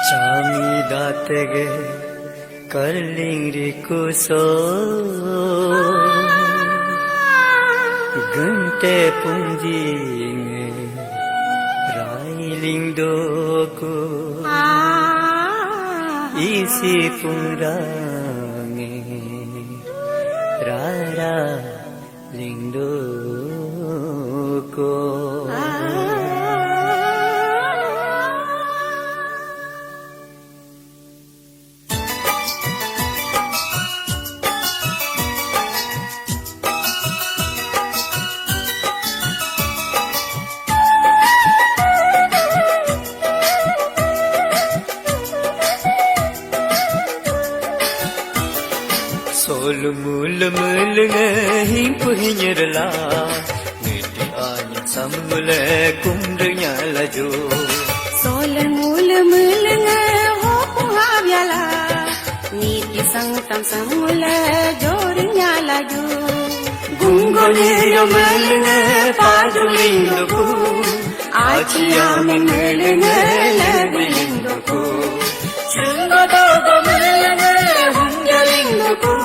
Chami datege karling rikuso Gante punjinge railing doko Isi punrange rara lingdoko Sol mul mul ngahing puhinyerla Niti anya samule kumrnya laju Sol mul mul ngaho puhabyala Niti sang tam samule jornya laju Gungole yamul padulindoku Achia mengul ngalagulindoku Sringadogo mulne hungalindoku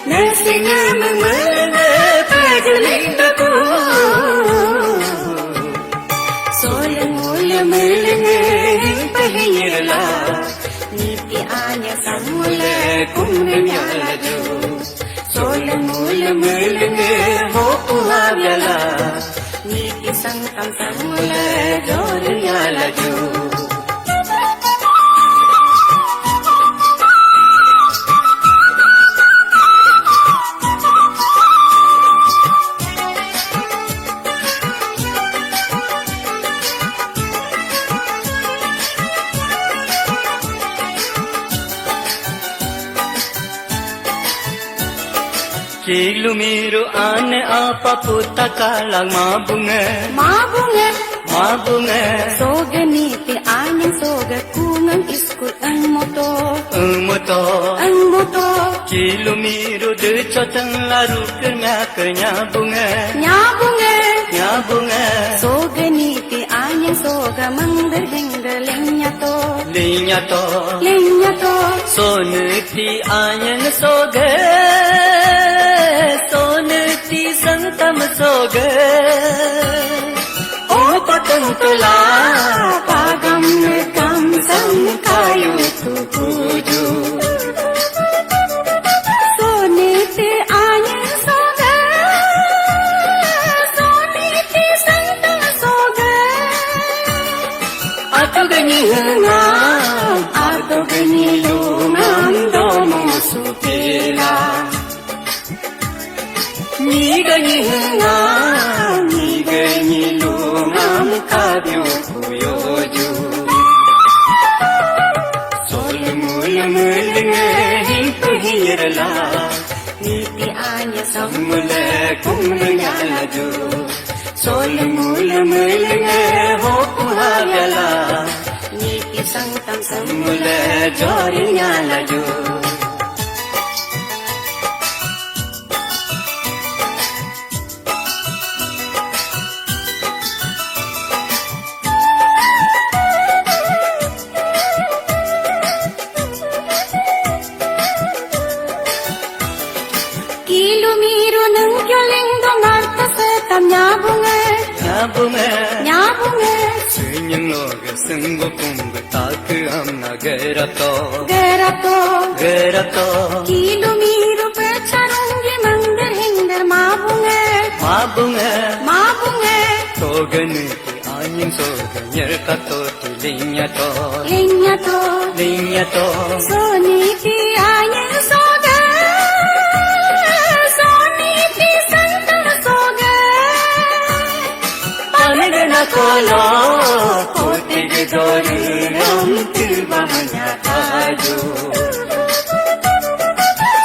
Nesingna mulne padulindoku Sol mul mul ngahing puhinyerla Niti anya samule kumrnya laju Sol mul mul ngaho puhabyala Niti sang tam samule jornya laju Kilu miru ane apa puta kalang mabunga Mabunga Soga niti anya soga kungang iskul ang moto Kilu miru de chotang laru kernya bunga Nyabunga Soga niti anya soga mangderhengga lenya to Soneti anyan soga Soneti santam soga O patang tula Pagam nekam sang kayu tuju Soneti anya soga Soneti santam soga Ato gani hangam Ato gani lumam domo supila Ni gani lumam kabyo kuyoju Sol mul mul ngahing puhirla Niti anya Samule kumrnya laju Sol mul mul ngaho puhabyala Niti sang tam Mule jornya laju Kilu miru nang kyoling dong arta setam nyabunga Senyang loga senggo kumba tak amna gerato Kilu miru pecharungi mangderhenggar mabunga Togani ki anyin soga nyerkato lenya to Soniti anya soga Soniti santam soga Panagana kolo Kotig dori ram tilbamanya tajo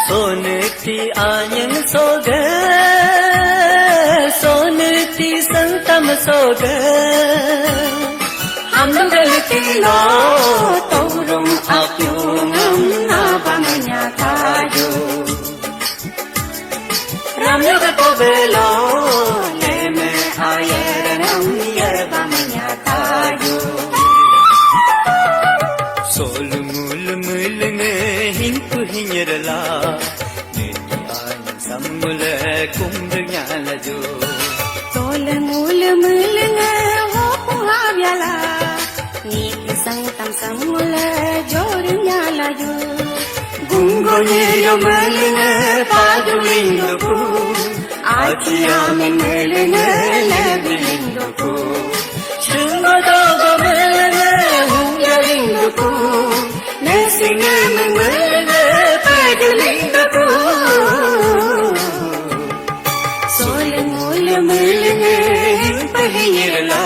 Soneti anyan soga Soneti santam soga Hamdal tilo Taurum akyungam nabamanya tajo Ramyoga povelo Leme ayeranam yerbamanya tajo semula jornya laju Gunggonero melenge padulinduku Achia menelenge lebilinduku Shungodogo melenge hungalinduku Nesine melenge padulinduku Solen mula melenge pahiyela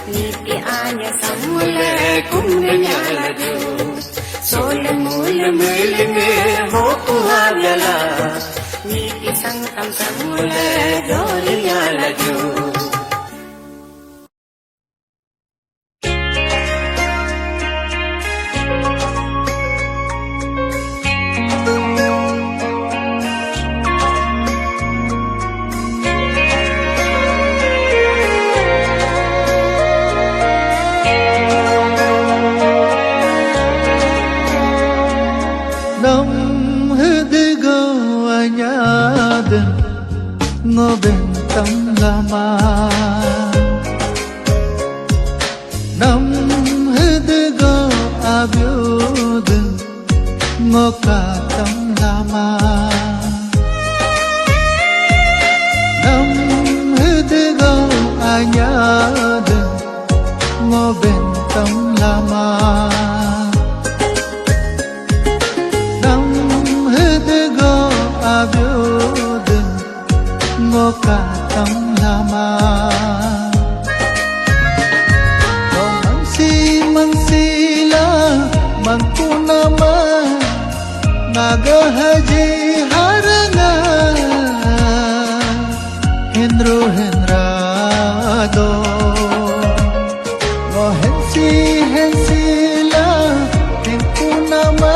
Niti anya semula Kunganya laju Solen mula melenge hoku havela Niti sangkam semula Mula jornya laju Nông hư go anyadın ngô bên tâm lama Nông hư go abyudın ngô cả tâm lama Nông hư go anyadın ngô bên tâm lama abyudın ngoka tam lama mangsila mangkunama naga haji haranga hendro hendrado hensila mangkunama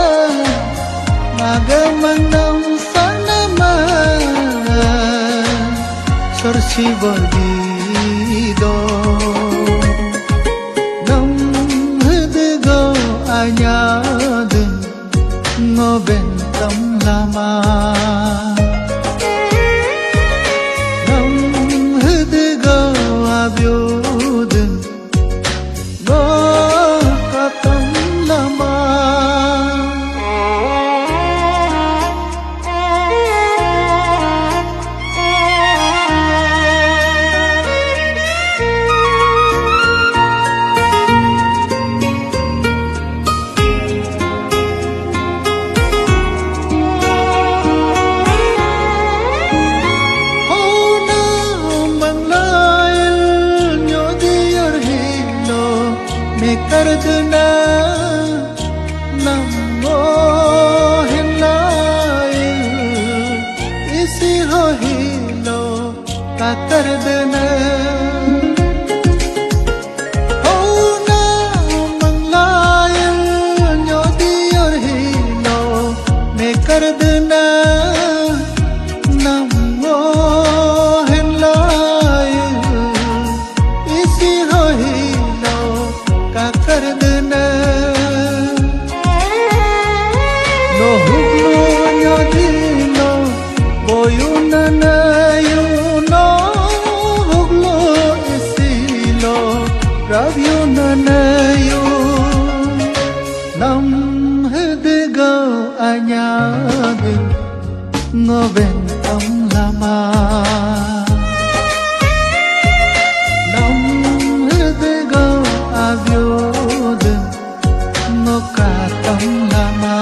naga mangnam Sorsi berdido Nam hidgo anyadın Ngoben tam lama Nam hidgo abyudın Ngoka tam lama Kardana namo hilaye isi ho hilo ka kardana ho na manglaye nyodi or hilo me kardana namo hilaye isi ho hilo kardana no huglo nyadino boyuna na yuno huglo isilo ravyuna na yu nam hidgo anyadin ngoben tam lama nam hidgo abyudın ngoka tam lama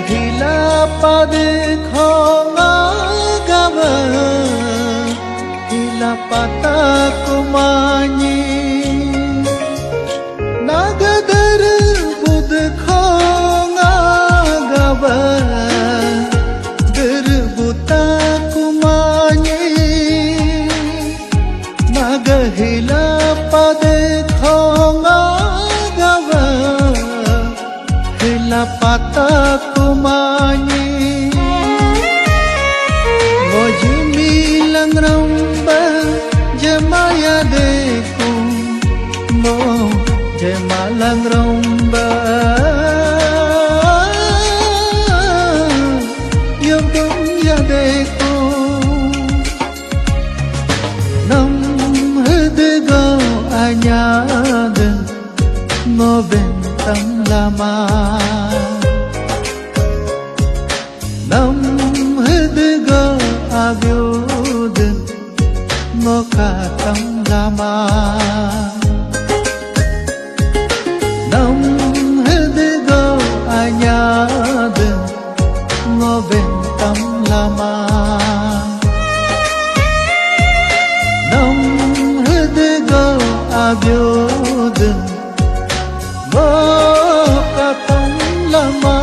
Hila pade khonga gawa hila pata kumani nagadar bud khonga gawa dir buta kumani nagahila Langromba Jemaya deku Mo Jema langromba Yom tum ya deku Nam hidgo anyadın Mo bentam lama Nam hidgo agyudın Mo katam lama Nam hidgo anyadın Mo bentam lama Nam hidgo agyudın Mo katam lama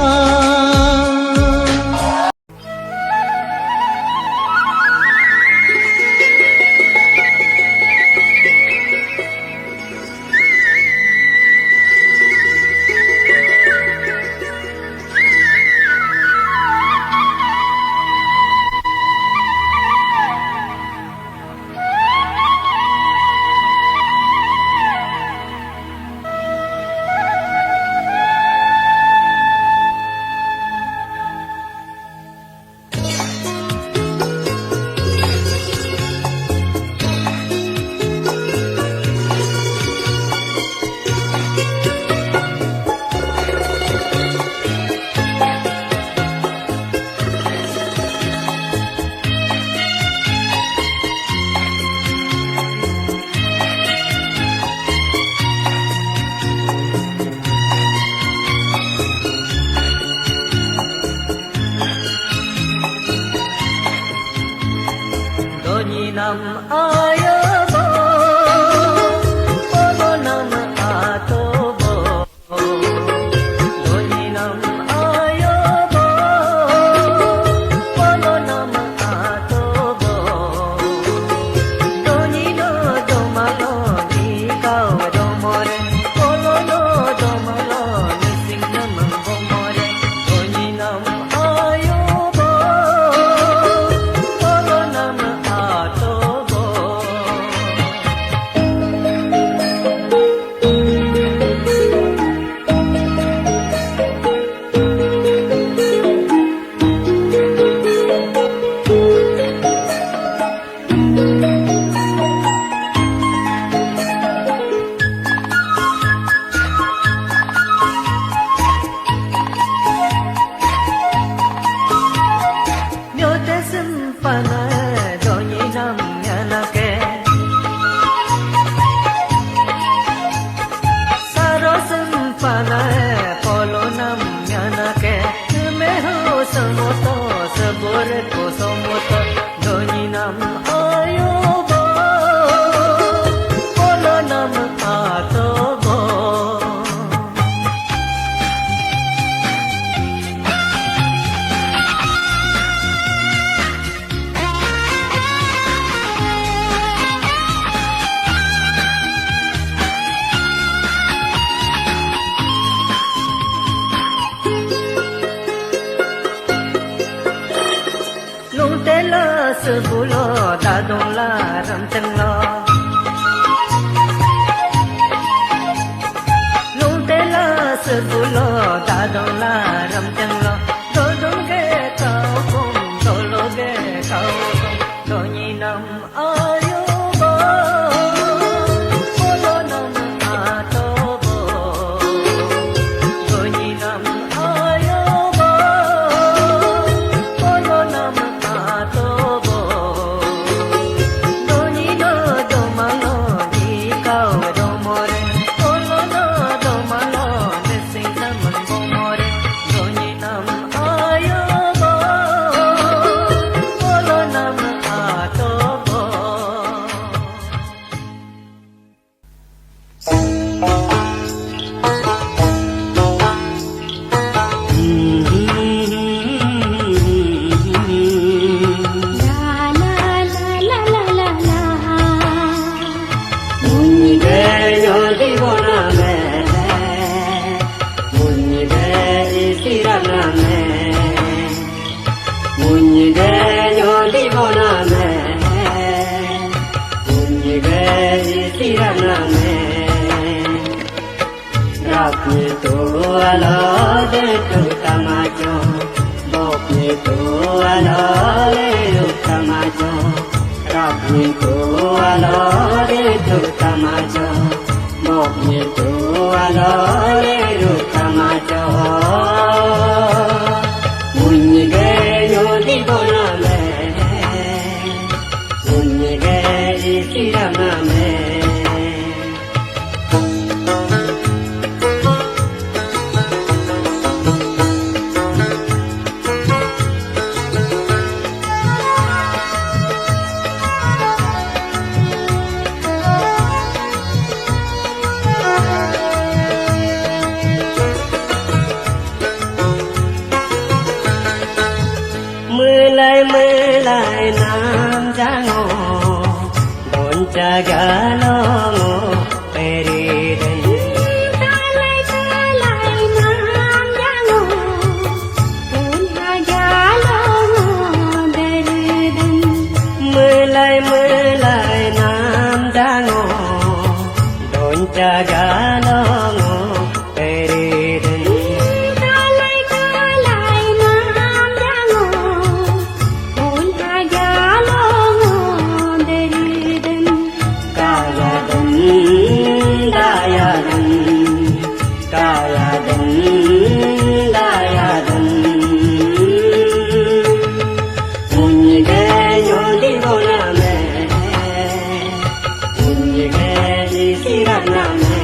Nam ayabo Polo nam atobo Doni nam ayabo Polo nam atobo Doni no domalo ni kao domore Polo no domalo ni sing nam bomore Doni nam ayabo Polo nam atobo Nyote simpana doni nam yanake Saro simpana polo nam yanake Meho samoto sabor ko samoto doni nam ayobo Polo nam atobo Tela sebulo dadong la ram chân lo Nung tela sebulo dadong la ram chân lo Do dong ge kao kong do lo ge kao kong Do nyi nam ayo bo Polo nam atobo Do nyi nam ayo bo Polo nam atobo Doni no domalo ni kao domore Polo no domalo ni sing nam bomore Doni nam ayo bo Polo nam atobo alo de tu tamacho bok ni tu alo le ru tamacho rap ni tu alo de tu tamacho bok ni tu alo le ru tamacho munye ge yo di bona me munye ge ikirama me Mulai nam jango don jaga longo periden Kalai nam jango don jaga longo periden Mulai nam jango don jaga longo periden Kalai nam jango don jaga longo periden dayadan dayadan munye ge yo di bona me munye ge ikirana me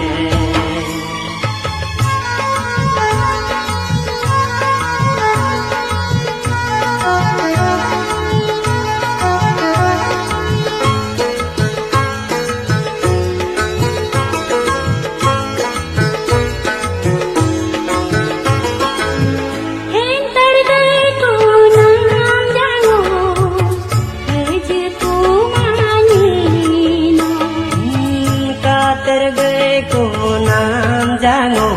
jango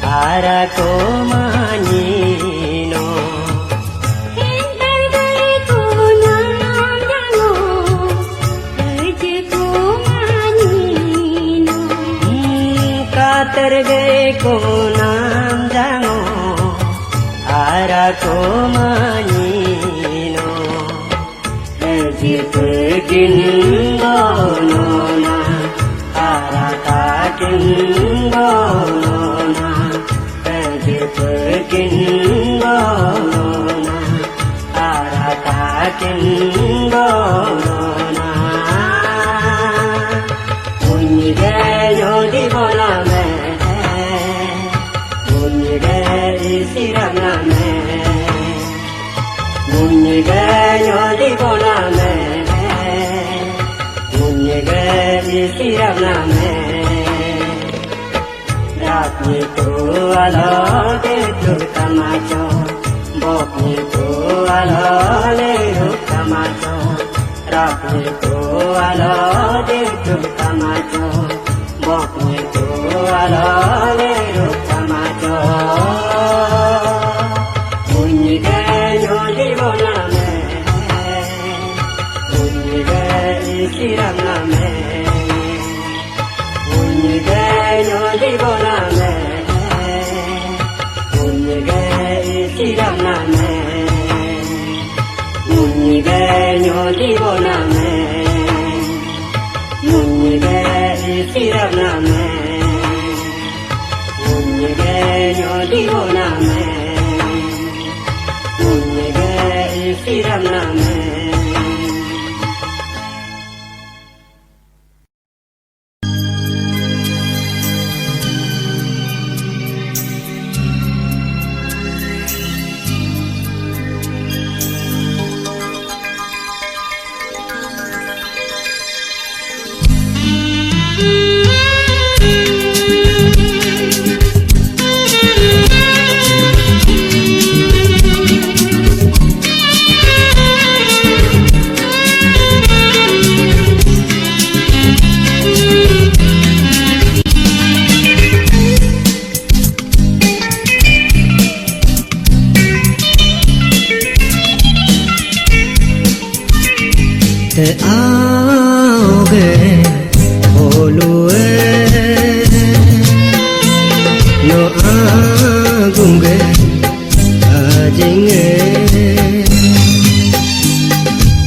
ara ko manino Hintar gay ko nam jango je ko manino katar gay ko nam jango ara ko manino je pergin nona ara takin nona je pergin nona ara takin nona munye ge yo di bona me munye ge isirana me munye ge yo di bona me munye ge isirana me rap ni tu alo de tu tamacho bok ni tu alo le ru tamacho rap ni tu alo de tu tamacho bok ni tu alo le ru tamacho munye ge yo di bona me munye ge ikirana me munye ge yo di bona me munye ge ikirana me munye ge yo di bona me munye ge ikirana me munye ge yo di bona me munye ge ikirana me आओगे बोलुए no agunge ajinge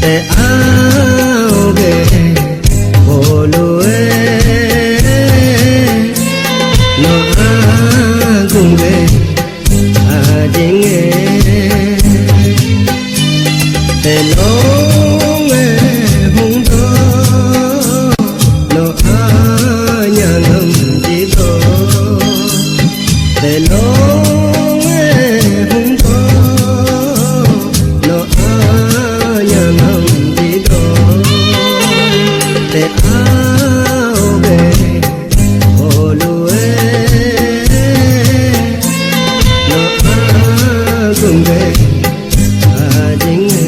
te aoge bolue no agunge ajinge te longe hungdo no anyangam jido te longe hungdo no anyangam jido te aoge bolue no agunge ajinge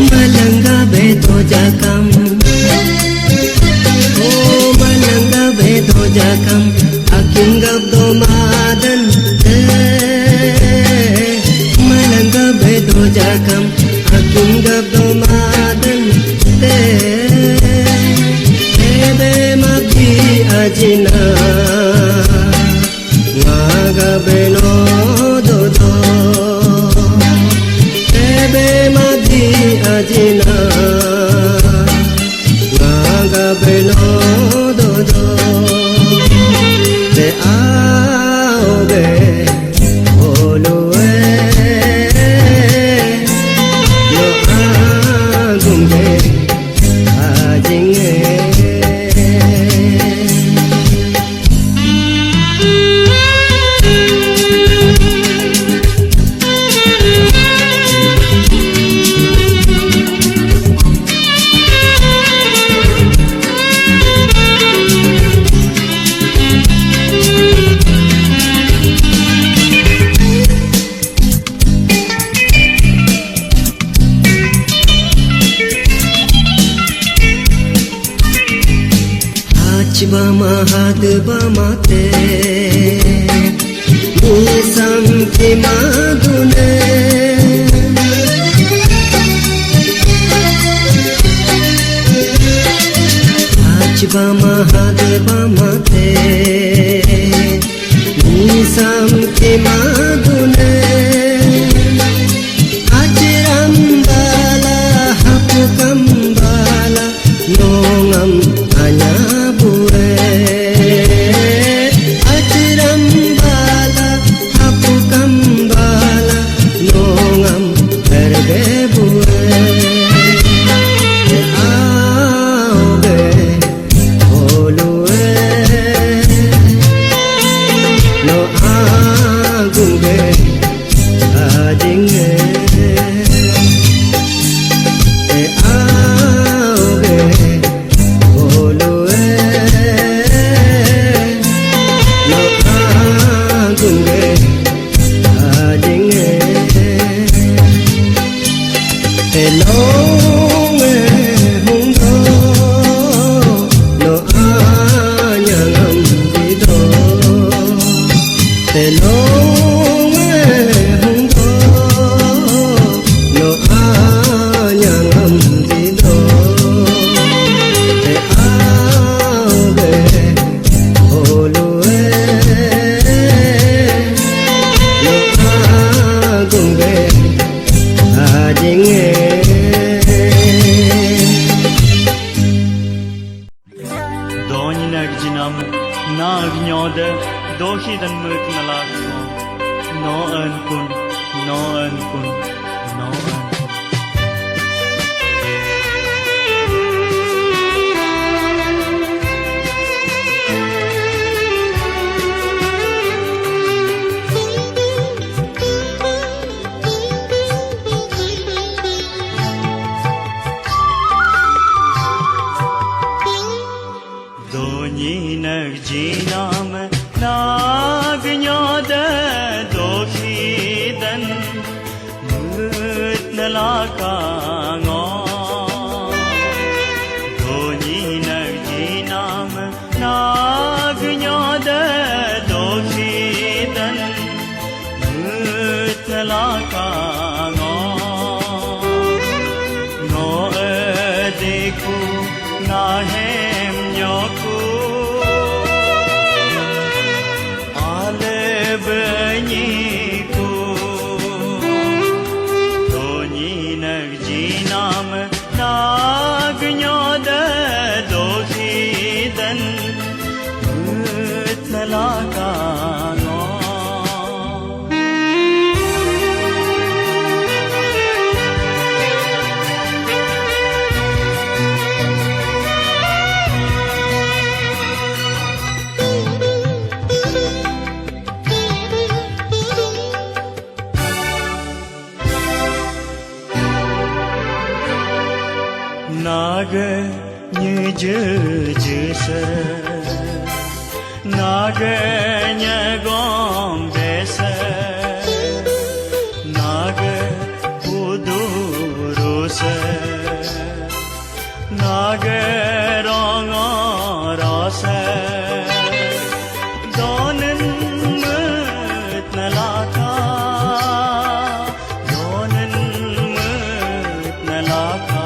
malanga beto jakam oh malanga beto jakam aking gabdo madan malanga beto jakam aking gabdo madan ebe mabdi ajina ngaga beno dodo ebe mabdi ajina ngaga beno dodo te aoge bolue no agunge ajinge bama had bama te nisam ki madune aj bama had bama te nisam ki madune ajram bala hapukam bala nongam anya ajram bala hapukam bala nongam erge bue aoge bolue no agunge ajinge aoge bolue no agunge ajinge elonge hungdo no anyangam jido elonge hungdo no anyangam jido te aoge bolue no agunge ajinge Doni nagjinam na agnyode dohi dan mut nalakso no ankun no ankun no ankun deku ngahem nyoku ale benyiku doni nagjinam nagnyoda dohidan utnalakano Naga như dư sơ Naga nhà gom bê sơ Naga udu ru sơ Naga rong ra sơ Donen mut nalaka Donen mut nalaka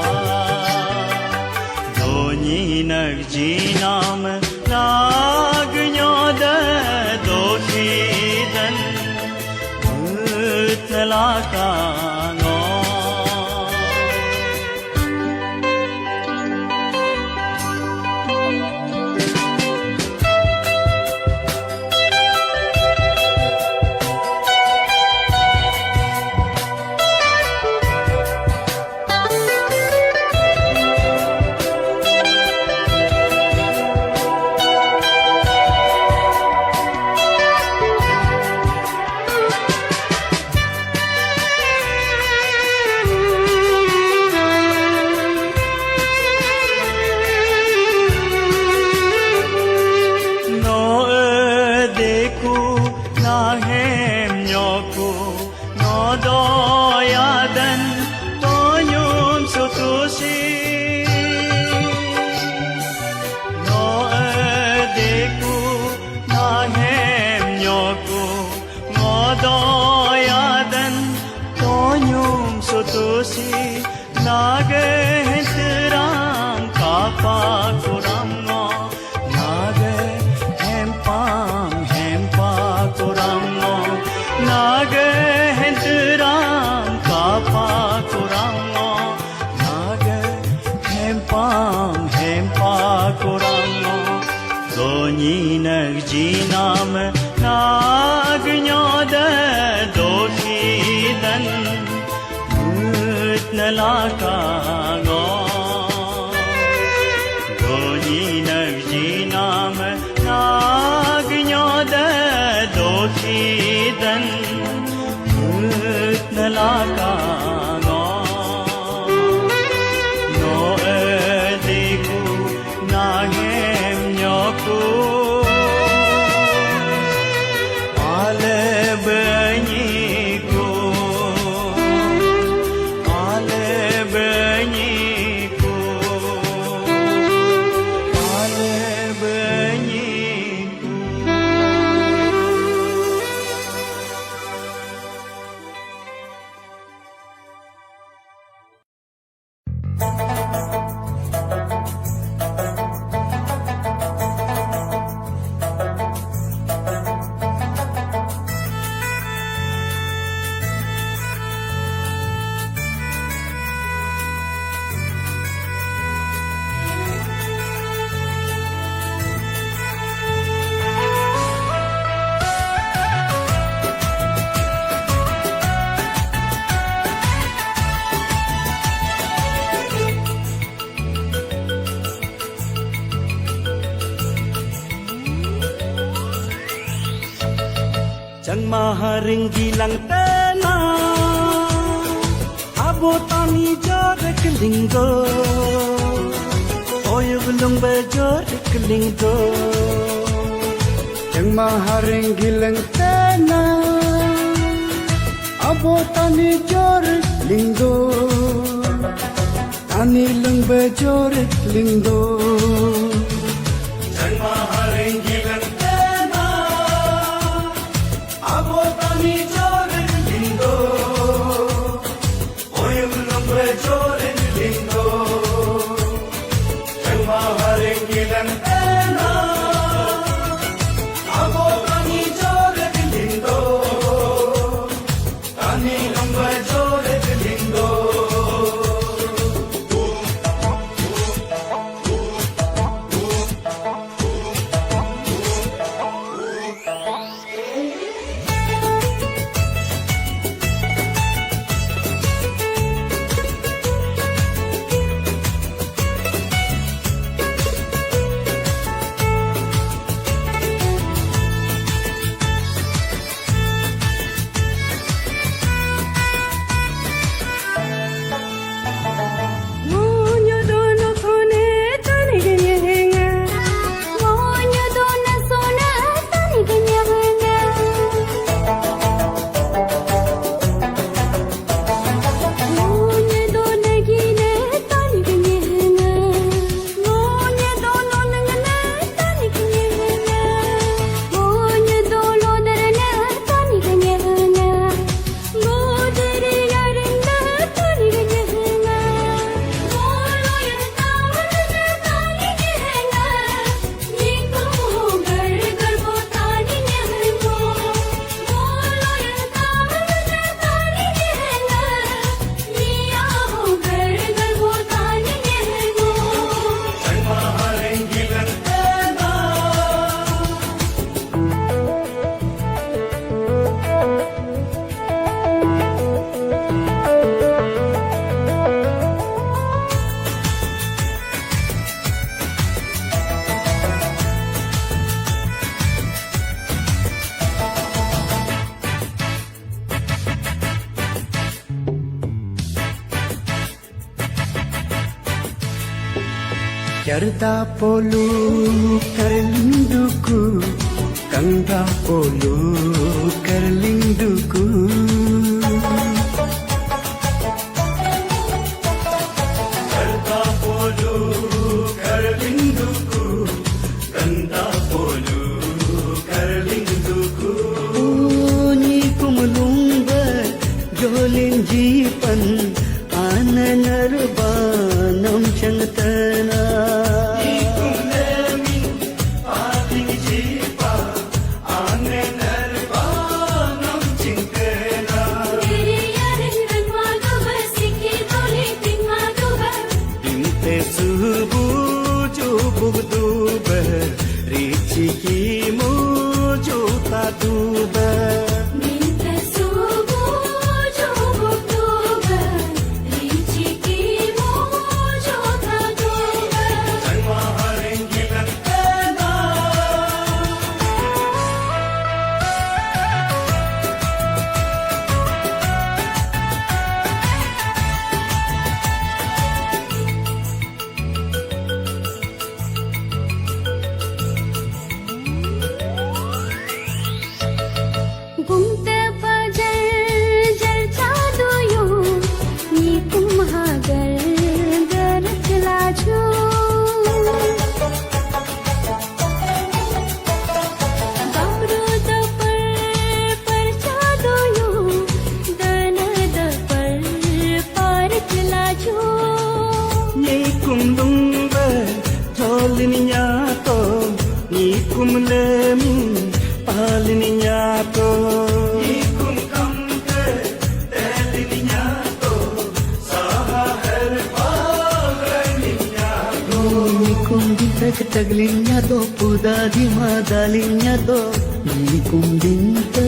Nagjinam nagnyoda dohidan utnalakano Nahem nyoku nodoyadan tonyum sutusi no adeku nahem nyoku nodoyadan tonyum sutusi nagehentram kapa kuramno Kuramno naga hentram kapa kuramno naga hempa kuramno doni nagjinam nagnyoda dohidan utnalakano doni nagjinam nagnyoda dohidan utnalakano no adiku nahem nyoku ale benyiku ale benyiku ale benyiku Jang maharing gilang tena Abotani jore kelinggo Oyo belum bejore kelinggo Jang maharing gilang tena Abotani jore kelinggo Tani leng bejore kelinggo Jang maharing gilang tena Abotani jore kelinggo Oyo belum bejore kelinggo Jarda polu kerlinduku Kanda polu kerlinduku Jarda polu kerlinduku Kanda polu kerlinduku Ni kumlumba jolin jipan Ananarbanam changtana Taglinya do puda di madalinya do ni kumbinta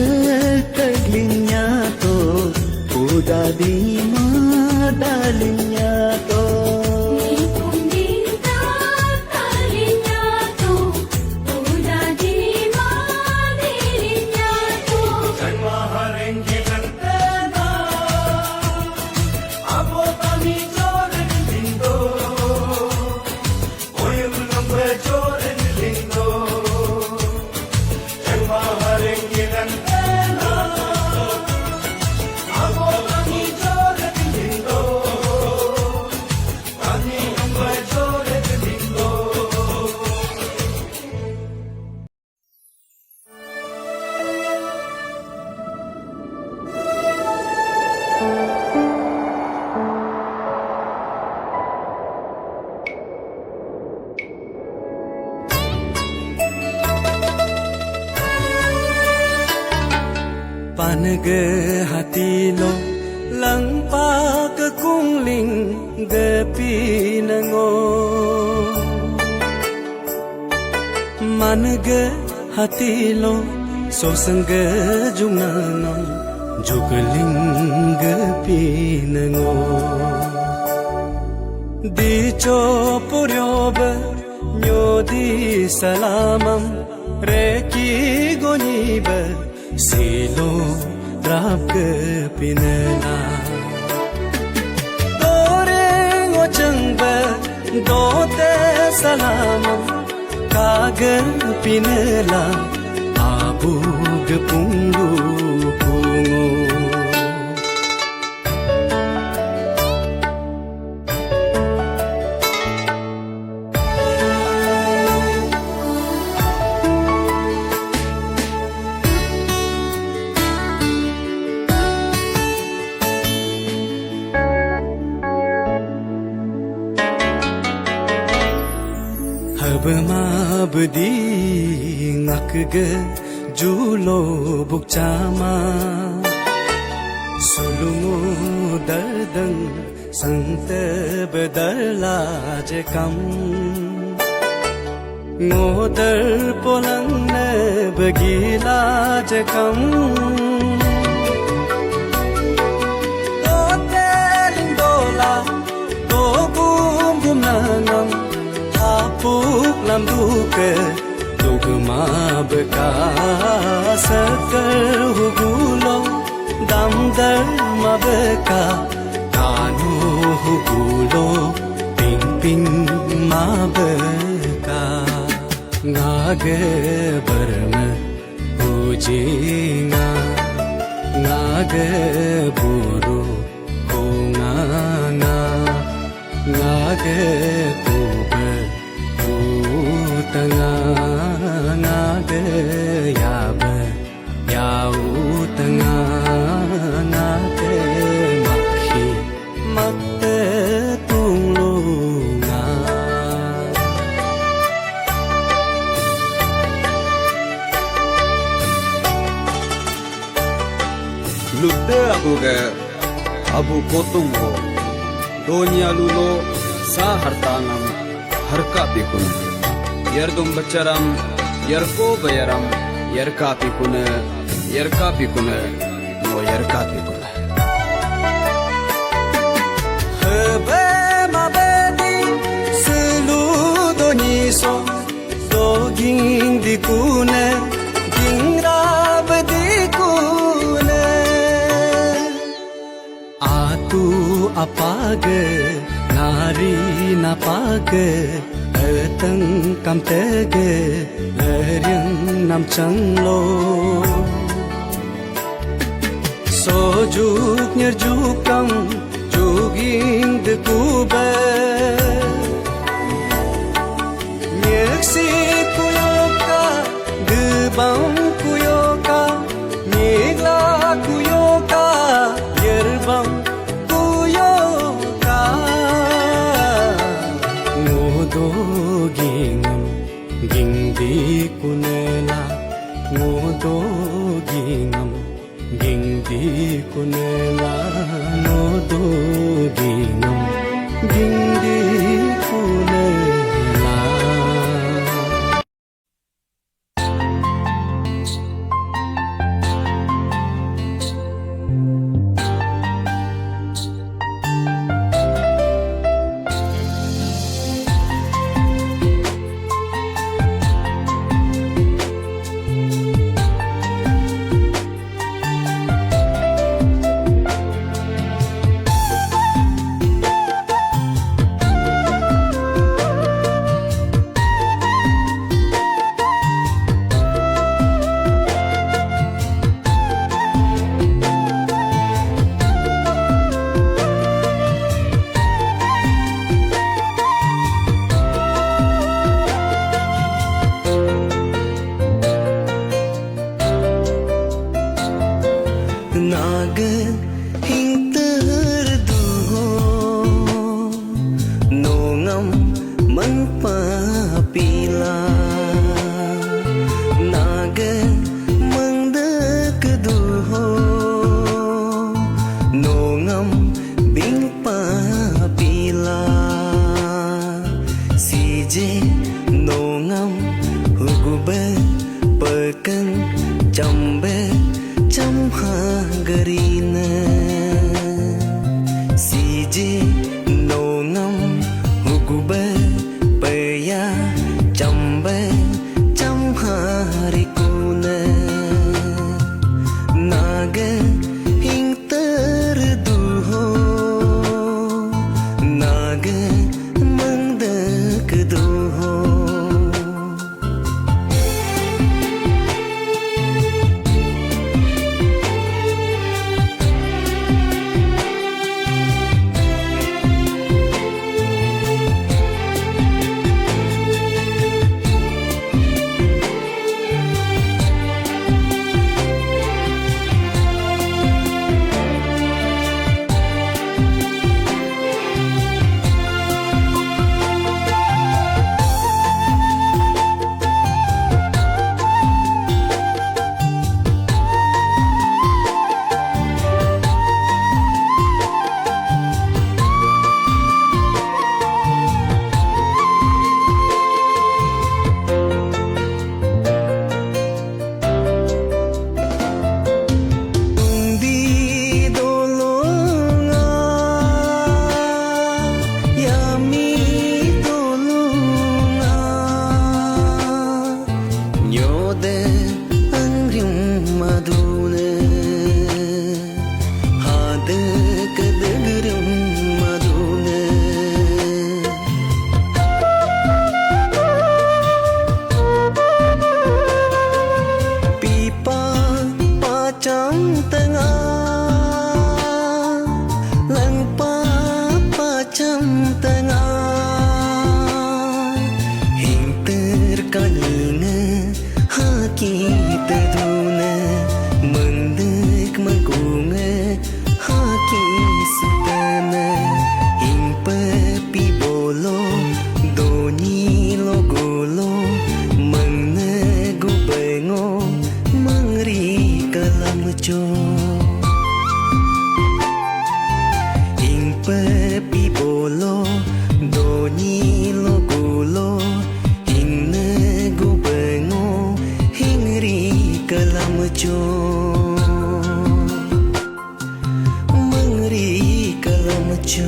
taglinya do puda di madalinya do ni kumbinta taglinya do puda di madalinya do Janma harengi lantena Abo tani joren lindo Oyul nambe joren lindo Janma harengi lantena Abo tani joren lindo Tani nambe joren lindo Panege hati lo langpa ke kungling gepi nango Manege hati lo so sangge junganam jugeling gepi nango Di chopuryobe nyodi salamam reki gonibe Silo drap ke pinela Dore ngoceng be dote salamam Kage pinela abu gepunggu pungu Mabdi ngakge julo bukchama sulungu dardang sante bedarla je kam ngodar polang ne begila je kam dola do bum bum nangam apuk lam duke dogma beka sakar hugulo damdar mabeka kanu hugulo ping ping mabe ge berm hujinga nga ge buru hunga nga ge kube utanga nga ge yabe yautanga nga ge makhi matte tunglunga lutte abu kotung ho donya lulo sa hartanam harka pikun yardum bacharam yarko bayaram yarka pikun no yarka pikun hebe mabedi selu doni so doging dikune dingrab dikune atu apage nari napage eteng kamtege leryang nam changlo sojuk nyerjukam juging dekube nyeksi kuyoka gebang kuyoka nyegla kuyoka yerbang kuyoka ngodogingam gingdi kunela ngodogingam gingdi kunela ngodogingam gingdi kunela naga hing terduho nongam mangpapila naga mangdekeduho nongam bingpapila sije nongam hugube pekan jambe cham hagarina sije nongam hugube paya jambe cham harikuna naga hing terduho naga mangdekeduho maco mengeri kala maco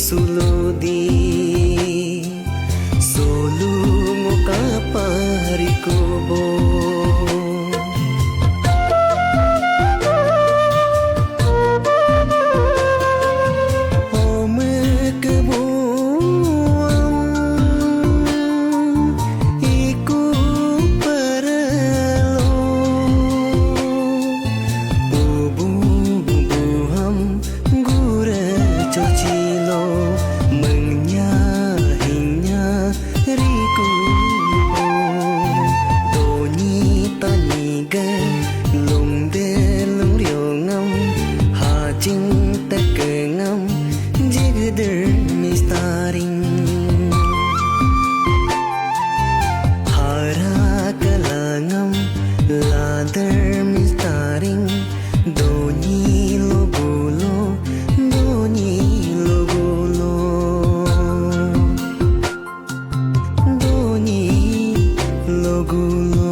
sulodi solu muka parikobo ome kebuam iku perelo bubuham gure cocilo menyahinya riku doni taniga lung de lung riongam hajing tekengam jigder mistaring hara kalangam ladar mistaring doni logulo doni logulo doni logulo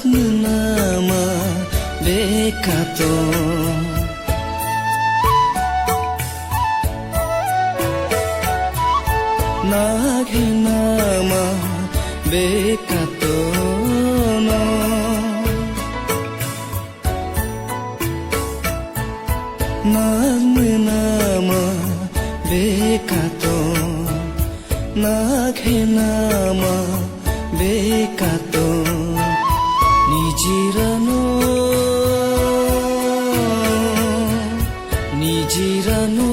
nama bekato nage nama bekato no nage nama bekato nage nama bekato nijirano nijirano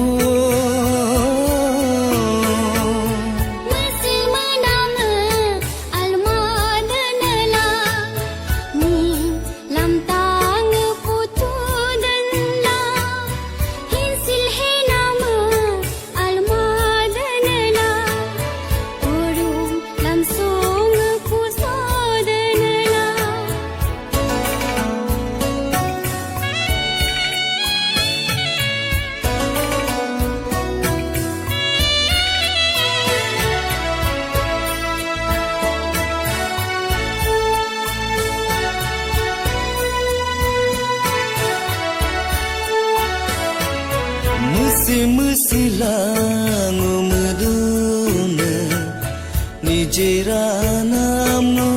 musilang umeduna nijiranamno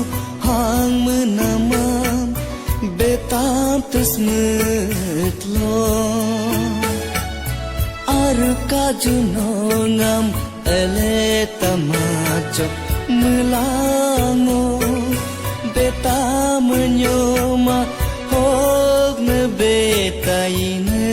hang menamam betam tesmetlo arkajunongam eletamajo melango betam menyoma hogne betaine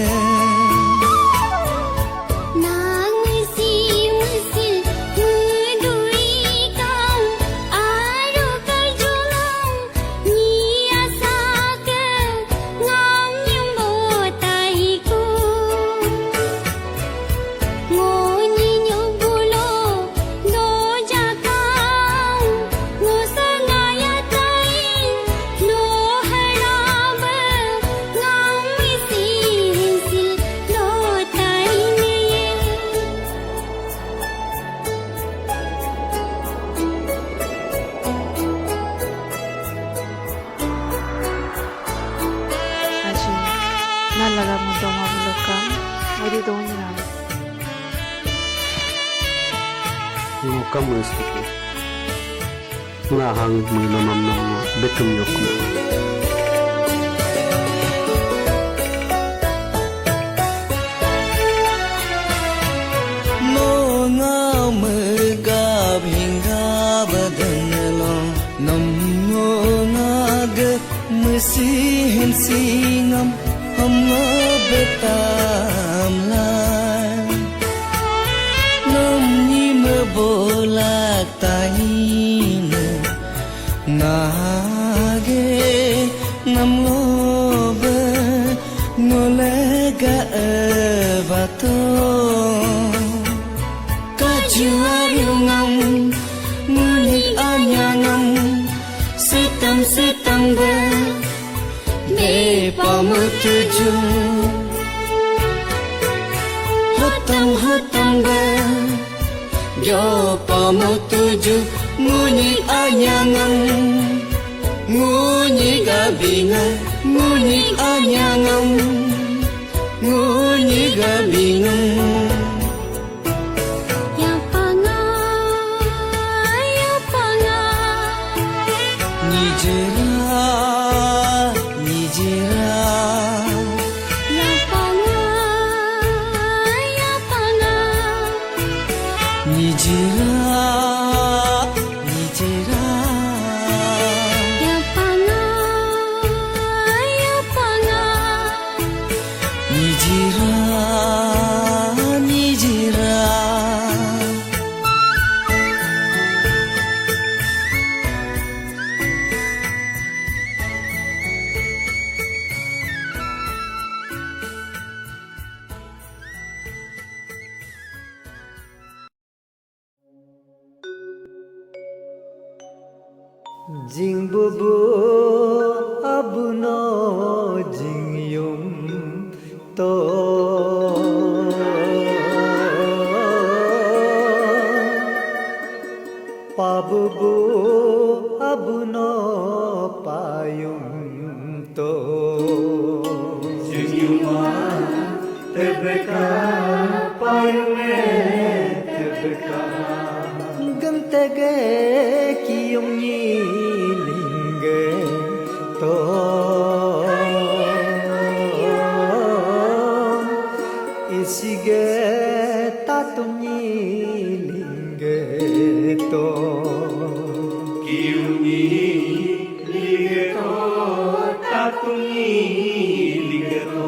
Nalaga mo daw mabulakang, may daw niya. Muka mesti ngahang menamam nama betum yokna no ngam gab hingga badanlo nam no ngag mesihin singam hum betam lai nam ni me bolak tahina nage nam lobe nolega bato kajuariungam muni anyangam sitam sitam be pamutuju hotam hotam be yo pamutuju muni anyangam muni gabingan muni anyangam muni gabingan Jing bubu abuno jing yum to pa bubu abuno payum gantege kiyong nilingge to isige tatum nilingge to kiyong nilingge to tatum nilingge to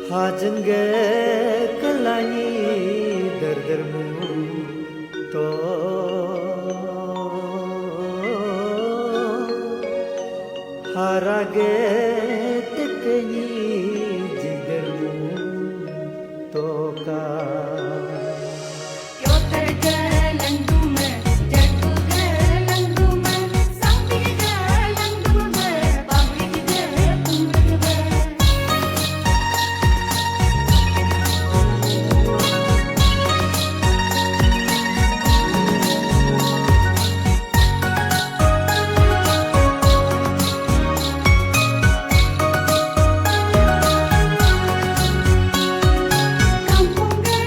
Hajenge kelani derdermu to harage tekeni jigermu to ka Kampung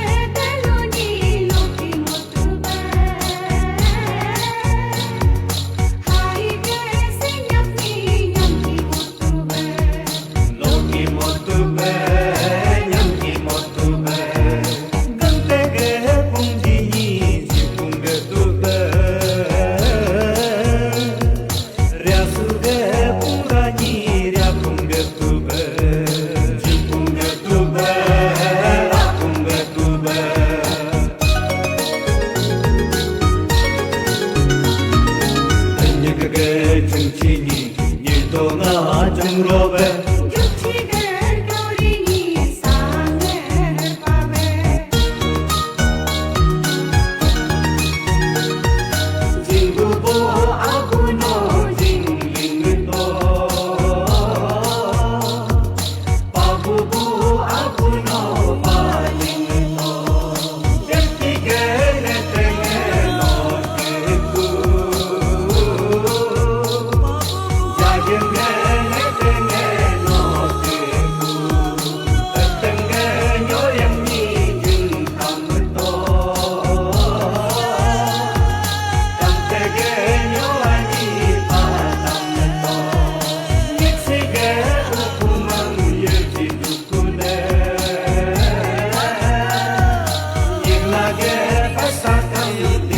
Bang